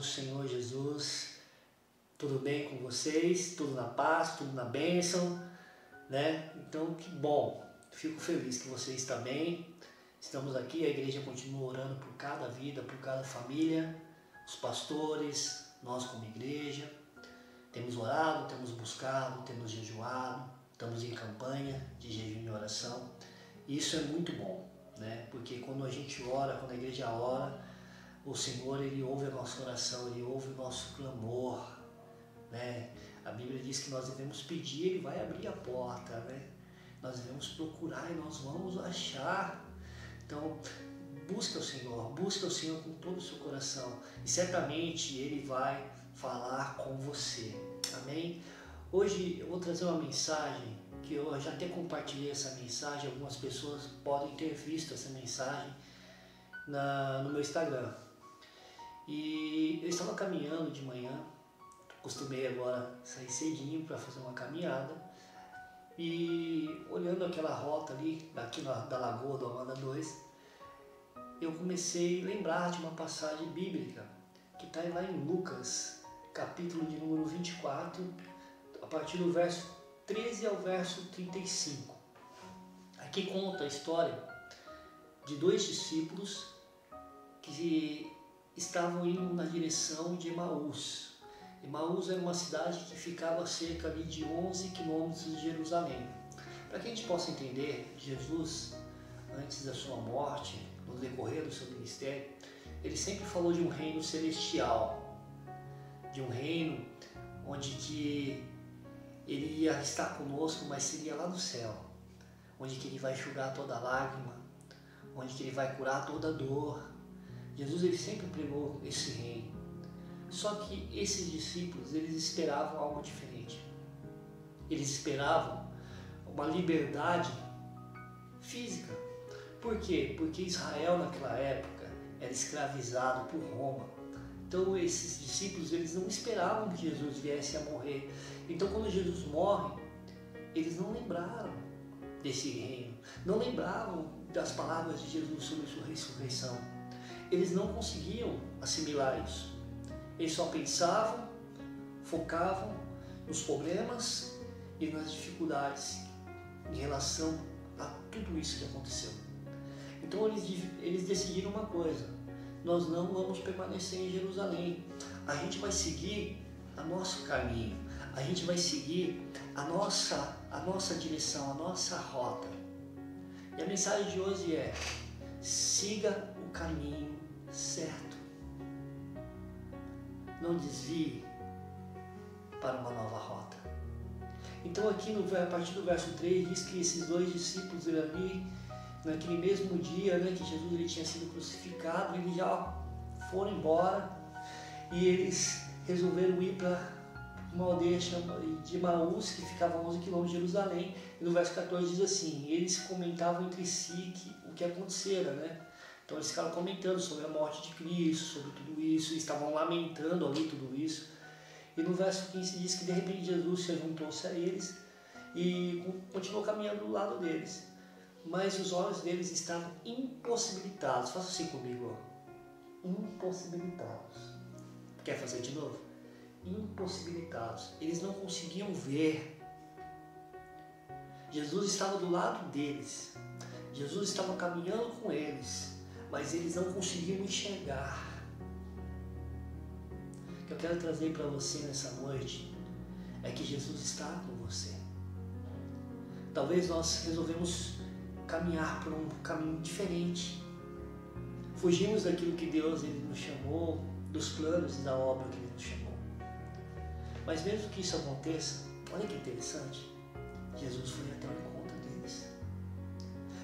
Senhor Jesus. Tudo bem com vocês? Tudo na paz, tudo na bênção, né? Então, que bom. Fico feliz que você está bem. Estamos aqui, a igreja continua orando por cada vida, por cada família, os pastores, nós como igreja. Temos orado, temos buscado, temos jejuado, estamos em campanha de jejum e oração. E isso é muito bom, né? Porque quando a gente ora, quando a igreja ora, o Senhor, Ele ouve a nossa oração, Ele ouve o nosso clamor, né? A Bíblia diz que nós devemos pedir, Ele vai abrir a porta, né? Nós devemos procurar e nós vamos achar. Então, busca o Senhor com todo o seu coração e certamente Ele vai falar com você, amém? Hoje eu vou trazer uma mensagem que eu já até compartilhei essa mensagem, algumas pessoas podem ter visto essa mensagem no meu Instagram. E eu estava caminhando de manhã, costumei agora sair cedinho para fazer uma caminhada e olhando aquela rota ali, daqui da Lagoa do Amanda 2, eu comecei a lembrar de uma passagem bíblica que está lá em Lucas, capítulo de número 24, a partir do verso 13 ao verso 35. Aqui conta a história de dois discípulos que estavam indo na direção de Emaús. Emaús era uma cidade que ficava a cerca ali de 11 quilômetros de Jerusalém. Para que a gente possa entender, Jesus, antes da sua morte, no decorrer do seu ministério, ele sempre falou de um reino celestial, de um reino onde que ele ia estar conosco, mas seria lá no céu, onde que ele vai enxugar toda lágrima, onde que ele vai curar toda dor. Jesus ele sempre pregou esse reino. Só que esses discípulos, eles esperavam algo diferente. Eles esperavam uma liberdade física. Por quê? Porque Israel naquela época era escravizado por Roma. Então esses discípulos, eles não esperavam que Jesus viesse a morrer. Então quando Jesus morre, eles não lembraram desse reino. Não lembravam das palavras de Jesus sobre sua ressurreição. Eles não conseguiam assimilar isso. Eles só pensavam, focavam nos problemas e nas dificuldades em relação a tudo isso que aconteceu. Então eles decidiram uma coisa: nós não vamos permanecer em Jerusalém. A gente vai seguir o nosso caminho, a gente vai seguir a nossa direção, a nossa rota. E a mensagem de hoje é: siga o caminho certo. Não desvie para uma nova rota. Então aqui a partir do verso 3 diz que esses dois discípulos ali, naquele mesmo dia, né, que Jesus ele tinha sido crucificado, eles já foram embora e eles resolveram ir para uma aldeia de Emaús, que ficava a 11 km de Jerusalém. E no verso 14 diz assim: eles comentavam entre si o que acontecera, né? Então eles ficaram comentando sobre a morte de Cristo, sobre tudo isso, e estavam lamentando ali tudo isso. E no verso 15 diz que de repente Jesus se juntou-se a eles e continuou caminhando do lado deles. Mas os olhos deles estavam impossibilitados. Faça assim comigo, ó. Impossibilitados. Quer fazer de novo? Impossibilitados. Eles não conseguiam ver. Jesus estava do lado deles. Jesus estava caminhando com eles, mas eles não conseguiam enxergar. O que eu quero trazer para você nessa noite é que Jesus está com você. Talvez nós resolvemos caminhar por um caminho diferente. Fugimos daquilo que Deus ele nos chamou, dos planos e da obra que Ele nos chamou. Mas mesmo que isso aconteça, olha que interessante, Jesus foi até o encontro deles.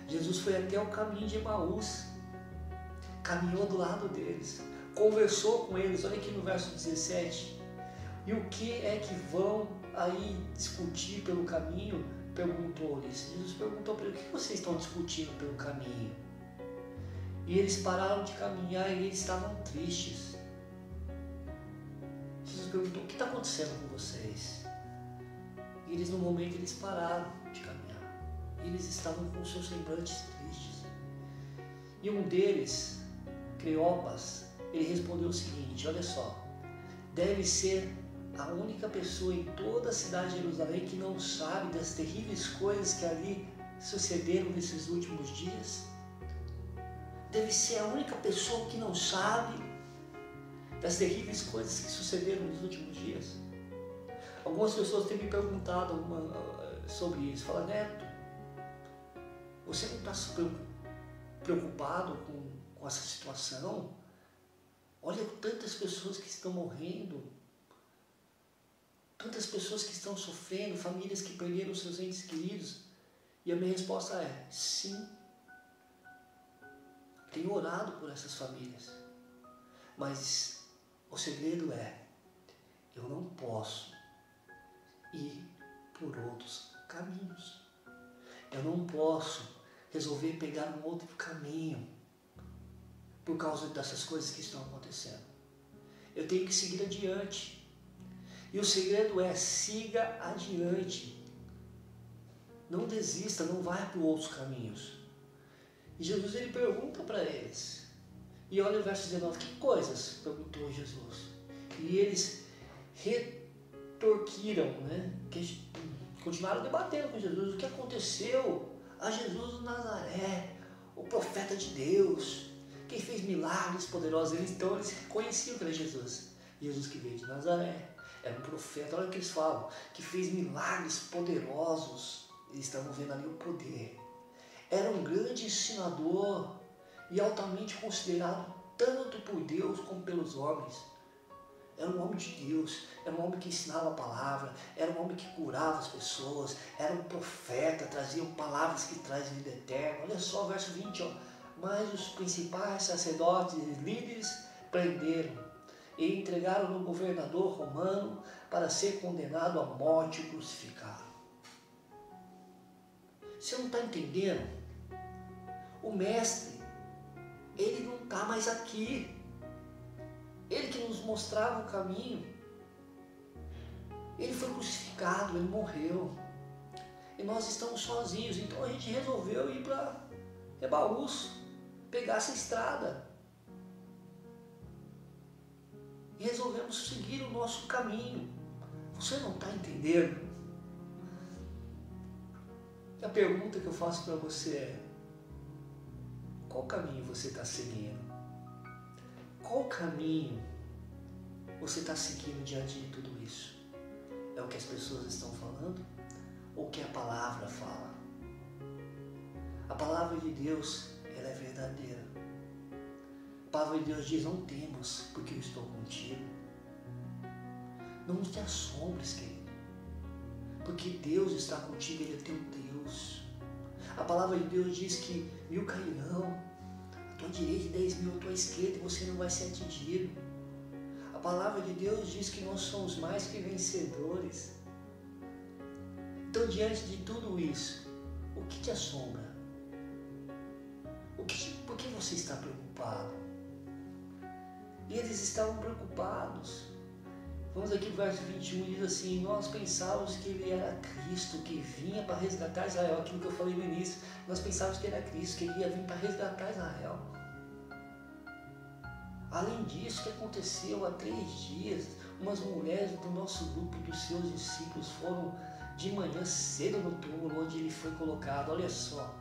Jesus foi até o caminho de Emaús, caminhou do lado deles, conversou com eles. Olha aqui no verso 17. E o que é que vão aí discutir pelo caminho? Perguntou-lhes. Jesus perguntou para eles: o que vocês estão discutindo pelo caminho? E eles pararam de caminhar e eles estavam tristes. Jesus perguntou: o que está acontecendo com vocês? E eles, no momento, eles pararam de caminhar. E eles estavam com seus semblantes tristes. E um deles, Cleopas, ele respondeu o seguinte: olha só, deve ser a única pessoa em toda a cidade de Jerusalém que não sabe das terríveis coisas que ali sucederam nesses últimos dias. Deve ser a única pessoa que não sabe das terríveis coisas que sucederam nos últimos dias. Algumas pessoas têm me perguntado sobre isso. Fala, Neto, você não está se preocupado com essa situação? Olha tantas pessoas que estão morrendo, tantas pessoas que estão sofrendo, famílias que perderam seus entes queridos. E a minha resposta é, sim, tenho orado por essas famílias, mas o segredo é, eu não posso ir por outros caminhos. Eu não posso resolver pegar um outro caminho por causa dessas coisas que estão acontecendo. Eu tenho que seguir adiante. E o segredo é, siga adiante. Não desista, não vá por outros caminhos. E Jesus, ele pergunta para eles. E olha o verso 19, que coisas? Perguntou Jesus. E eles retorquiram, né? Continuaram debatendo com Jesus. O que aconteceu a Jesus de Nazaré, o profeta de Deus, quem fez milagres poderosos. Então eles conheciam que era Jesus. Jesus que veio de Nazaré, era um profeta, olha o que eles falam, que fez milagres poderosos. Eles estavam vendo ali o poder. Era um grande ensinador e altamente considerado tanto por Deus como pelos homens. Era um homem de Deus, era um homem que ensinava a palavra, era um homem que curava as pessoas, era um profeta, trazia palavras que trazem vida eterna. Olha só o verso 20, ó. Mas os principais sacerdotes e líderes prenderam e entregaram no governador romano para ser condenado à morte e crucificado. Você não está entendendo? O mestre, ele não está mais aqui. Ele que nos mostrava o caminho. Ele foi crucificado, ele morreu. E nós estamos sozinhos. Então a gente resolveu ir para Emaús, pegar essa estrada. E resolvemos seguir o nosso caminho. Você não está entendendo? A pergunta que eu faço para você é, qual caminho você está seguindo? Qual caminho você está seguindo diante de tudo isso? É o que as pessoas estão falando? Ou o que a palavra fala? A palavra de Deus, ela é verdadeira. A palavra de Deus diz, não temas, porque eu estou contigo. Não te assombres, querido. Porque Deus está contigo, Ele é teu Deus. A palavra de Deus diz que 1000 cairão à tua direita e 10.000 à tua esquerda e você não vai ser atingido. A palavra de Deus diz que nós somos mais que vencedores. Então, diante de tudo isso, o que te assombra? Por que você está preocupado? E eles estavam preocupados. Vamos aqui para o verso 21, diz assim, nós pensávamos que ele era Cristo, que vinha para resgatar Israel. Aquilo que eu falei no início, nós pensávamos que ele era Cristo, que ele ia vir para resgatar Israel. Além disso, o que aconteceu há 3 dias, umas mulheres do nosso grupo, dos seus discípulos, foram de manhã cedo no túmulo onde ele foi colocado, olha só.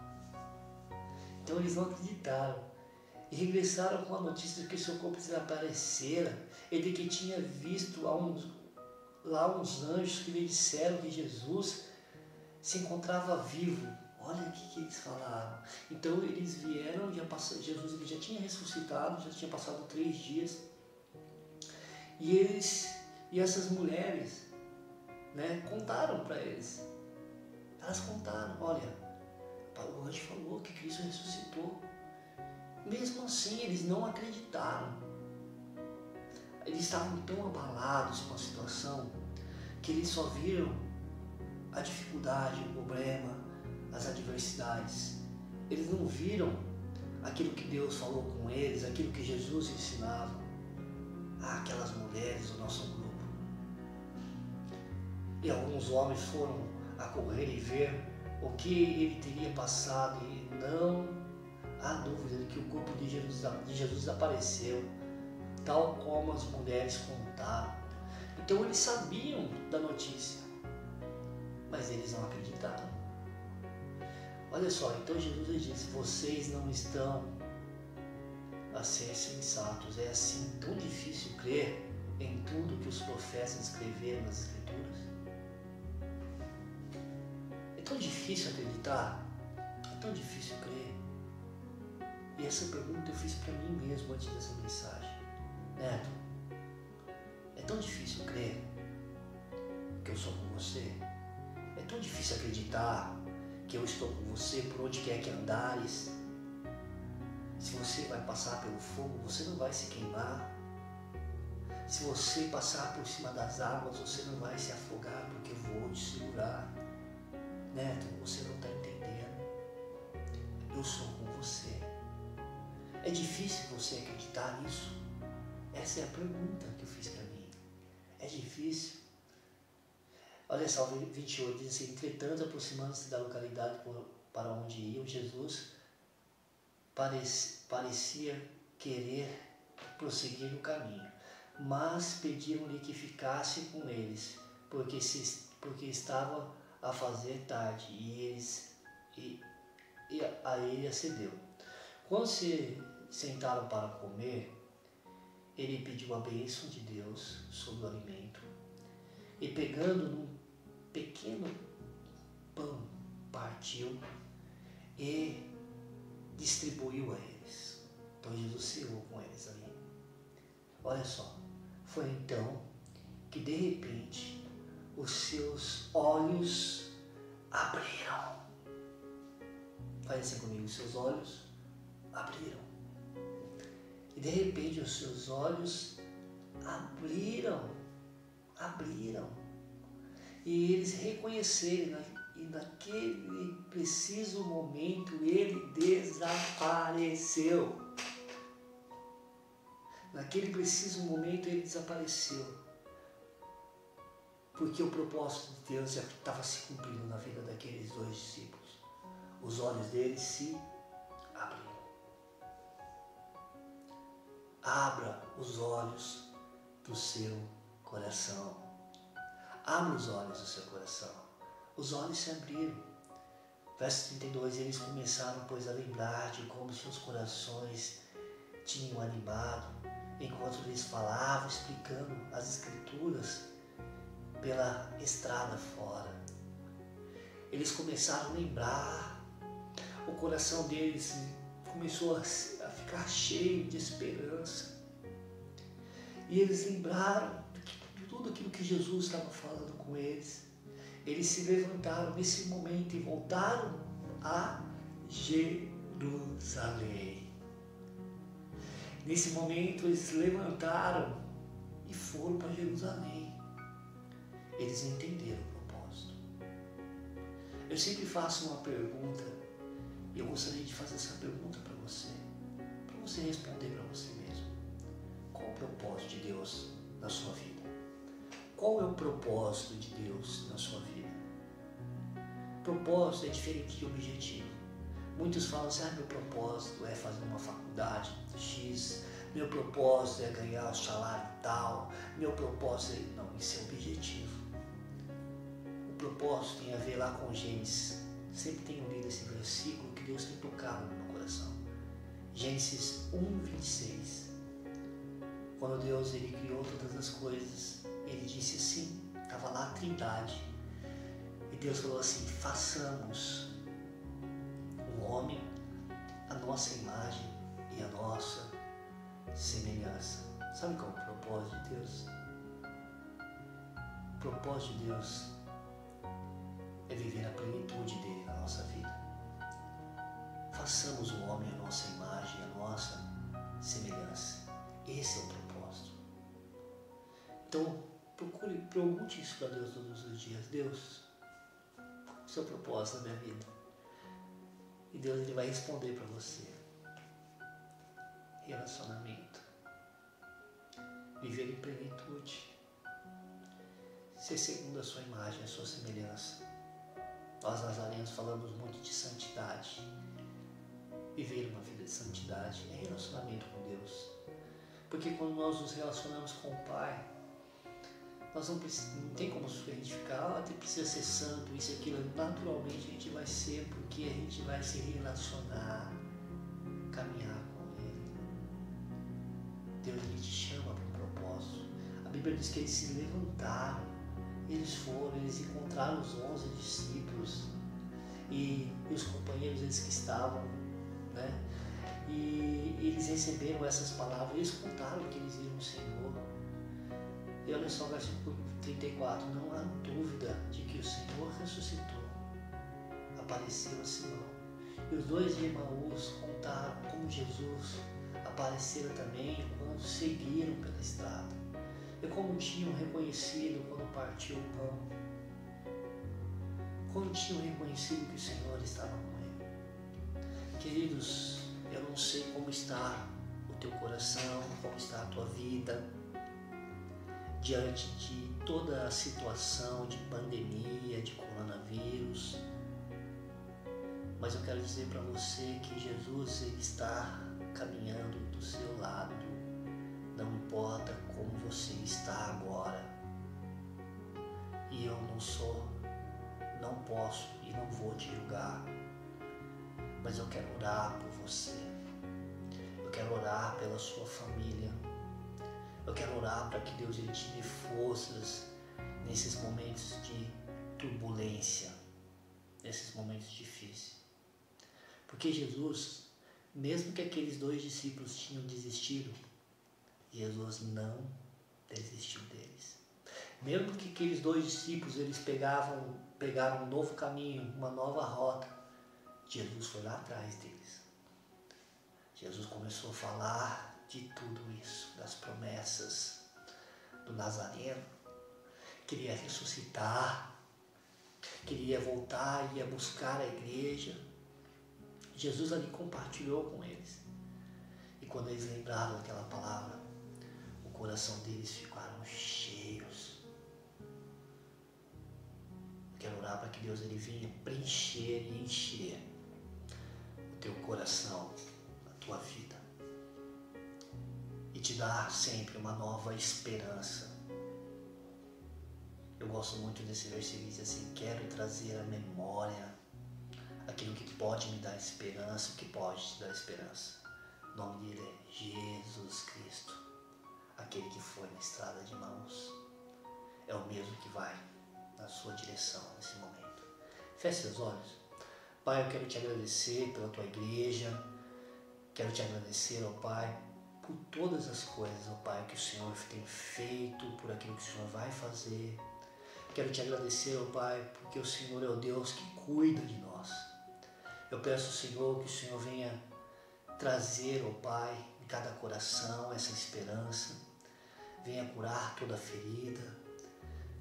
Então eles não acreditaram. E regressaram com a notícia de que seu corpo desaparecera e de que tinha visto lá uns anjos que lhe disseram que Jesus se encontrava vivo. Olha o que eles falaram. Então eles vieram, Jesus ele já tinha ressuscitado, já tinha passado 3 dias. E essas mulheres, né, contaram para eles. Elas contaram, olha, o anjo falou que Cristo ressuscitou. Mesmo assim, eles não acreditaram. Eles estavam tão abalados com a situação que eles só viram a dificuldade, o problema, as adversidades. Eles não viram aquilo que Deus falou com eles, aquilo que Jesus ensinava. Aquelas mulheres do nosso grupo. E alguns homens foram a correr e ver o que ele teria passado e não há dúvida de que o corpo de Jesus desapareceu, tal como as mulheres contaram. Então eles sabiam da notícia, mas eles não acreditaram. Olha só, então Jesus diz: vocês não estão a ser sensatos. É assim tão difícil crer em tudo que os profetas escreveram nas Escrituras? É tão difícil acreditar? É tão difícil crer? E essa pergunta eu fiz para mim mesmo antes dessa mensagem. Neto, é tão difícil crer que eu sou com você? É tão difícil acreditar que eu estou com você por onde quer que andares? Se você vai passar pelo fogo, você não vai se queimar. Se você passar por cima das águas, você não vai se afogar, porque eu vou te segurar. Neto, você não está entendendo. Eu sou com você. É difícil você acreditar nisso? Essa é a pergunta que eu fiz para mim. É difícil? Olha só, 28 diz assim: entretanto, aproximando-se da localidade para onde iam, Jesus parecia querer prosseguir no caminho, mas pediram-lhe que ficasse com eles, porque estava a fazer tarde, e a ele acedeu. Quando se sentaram para comer, ele pediu a bênção de Deus sobre o alimento, e pegando num pequeno pão, partiu e distribuiu a eles. Então Jesus ceou com eles ali. Olha só, foi então que de repente os seus olhos abriram. Faz assim comigo: os seus olhos abriram. E de repente os seus olhos abriram. E eles reconheceram, e naquele preciso momento ele desapareceu. Naquele preciso momento ele desapareceu. Porque o propósito de Deus já estava se cumprindo na vida daqueles dois discípulos. Os olhos deles se abriram. Abra os olhos do seu coração. Abra os olhos do seu coração. Os olhos se abriram. Verso 32, eles começaram, pois, a lembrar de como seus corações tinham animado, enquanto eles falavam, explicando as Escrituras pela estrada fora. Eles começaram a lembrar, o coração deles começou a ficar cheio de esperança. E eles lembraram de tudo aquilo que Jesus estava falando com eles. Eles se levantaram nesse momento e voltaram a Jerusalém. Nesse momento eles se levantaram e foram para Jerusalém. Eles entenderam o propósito. Eu sempre faço uma pergunta e eu gostaria de fazer essa pergunta para você responder para você mesmo. Qual o propósito de Deus na sua vida? Qual é o propósito de Deus na sua vida? Propósito é diferente de objetivo. Muitos falam assim: meu propósito é fazer uma faculdade X, meu propósito é ganhar o salário tal, meu propósito é... Não, isso é objetivo. O propósito tem a ver lá com Gênesis. Sempre tenho lido esse versículo que Deus tem tocado no meu coração. Gênesis 1:26. Quando Deus ele criou todas as coisas, ele disse assim, estava lá a Trindade, e Deus falou assim: façamos o homem a nossa imagem e a nossa semelhança. Sabe qual é o propósito de Deus? O propósito de Deus é viver a plenitude dele na nossa vida. Façamos o homem a nossa imagem e a nossa semelhança. Esse é o propósito. Então, pergunte isso para Deus todos os dias. Deus, qual é o seu propósito na minha vida? E Deus ele vai responder para você. Relacionamento. Viver em plenitude. Ser segundo a sua imagem, a sua semelhança. Nós nazarenos falamos muito de santidade. Viver uma vida de santidade é relacionamento com Deus. Porque quando nós nos relacionamos com o Pai, não tem como a gente ficar, precisa ser santo, isso e aquilo. Naturalmente a gente vai ser, porque a gente vai se relacionar, caminhar com Ele. Deus, Ele te chama para um propósito. A Bíblia diz que eles se levantaram, eles encontraram os 11 discípulos e os companheiros, eles que estavam, né? E eles receberam essas palavras, eles contaram que eles viram o Senhor. E olha só o versículo 34, não há dúvida de que o Senhor ressuscitou, apareceu a Simão. E os dois de Emaús contaram como Jesus aparecera também quando seguiram pela estrada. E como tinham reconhecido quando partiu o pão. Quando tinham reconhecido que o Senhor estava com ele. Queridos, eu não sei como está o teu coração, como está a tua vida, diante de toda a situação de pandemia, de coronavírus. Mas eu quero dizer para você que Jesus, Ele está caminhando do seu lado. Não importa como você está agora. E eu não posso e não vou te julgar. Mas eu quero orar por você. Eu quero orar pela sua família. Eu quero orar para que Deus Ele te dê forças nesses momentos de turbulência, nesses momentos difíceis. Porque Jesus, mesmo que aqueles 2 discípulos tinham desistido, Jesus não desistiu deles. Mesmo que aqueles 2 discípulos eles pegaram um novo caminho, uma nova rota, Jesus foi lá atrás deles. Jesus começou a falar de tudo isso, das promessas do Nazareno. Queria ressuscitar, queria voltar, ia buscar a igreja. Jesus ali compartilhou com eles. E quando eles lembraram daquela palavra, o coração deles ficaram cheios. Eu quero orar para que Deus Ele venha preencher e encher o teu coração, a tua vida. E te dar sempre uma nova esperança. Eu gosto muito desse versículo que diz assim, quero trazer à memória aquilo que pode me dar esperança, o que pode te dar esperança. O nome dele é Jesus Cristo, aquele que foi na estrada de Emaús. É o mesmo que vai na sua direção nesse momento. Feche seus olhos. Pai, eu quero te agradecer pela tua igreja. Quero te agradecer, ó Pai, por todas as coisas, ó Pai, que o Senhor tem feito, por aquilo que o Senhor vai fazer. Quero te agradecer, ó Pai, porque o Senhor é o Deus que cuida de nós. Eu peço, Senhor, que o Senhor venha trazer, ó Pai, em cada coração essa esperança. Venha curar toda ferida,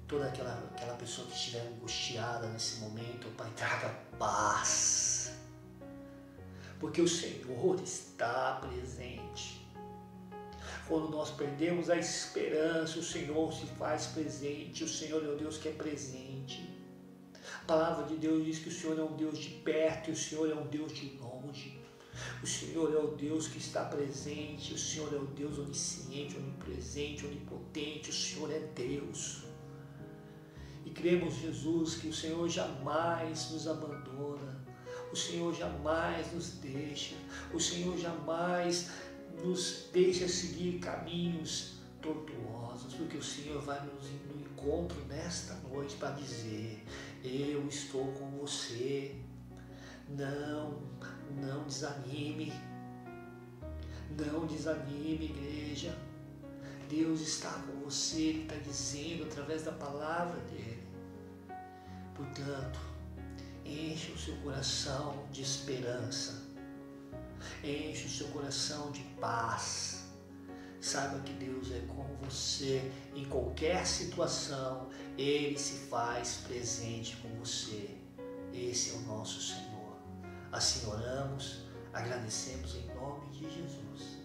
toda aquela pessoa que estiver angustiada nesse momento, ó Pai, traga paz. Porque o Senhor está presente. Quando nós perdemos a esperança, o Senhor se faz presente. O Senhor é o Deus que é presente. A palavra de Deus diz que o Senhor é um Deus de perto e o Senhor é um Deus de longe. O Senhor é o Deus que está presente. O Senhor é o Deus onisciente, onipresente, onipotente. O Senhor é Deus. E cremos, Jesus, que o Senhor jamais nos abandona. O Senhor jamais nos deixa. O Senhor jamais nos deixa seguir caminhos tortuosos, porque o Senhor vai no encontro nesta noite para dizer, eu estou com você. Não desanime. Não desanime, igreja. Deus está com você, Ele está dizendo através da palavra dEle. Portanto, enche o seu coração de esperança. Enche o seu coração de paz. Saiba que Deus é com você. Em qualquer situação, Ele se faz presente com você. Esse é o nosso Senhor. Assim oramos, agradecemos em nome de Jesus.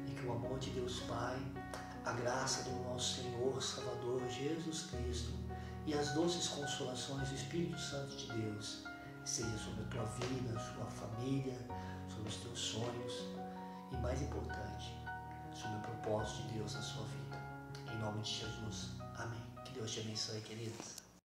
E que o amor de Deus Pai, a graça do nosso Senhor Salvador Jesus Cristo e as doces consolações do Espírito Santo de Deus seja sobre a tua vida, sua família, sobre os teus sonhos e, mais importante, sobre o propósito de Deus na sua vida. Em nome de Jesus. Amém. Que Deus te abençoe, queridos.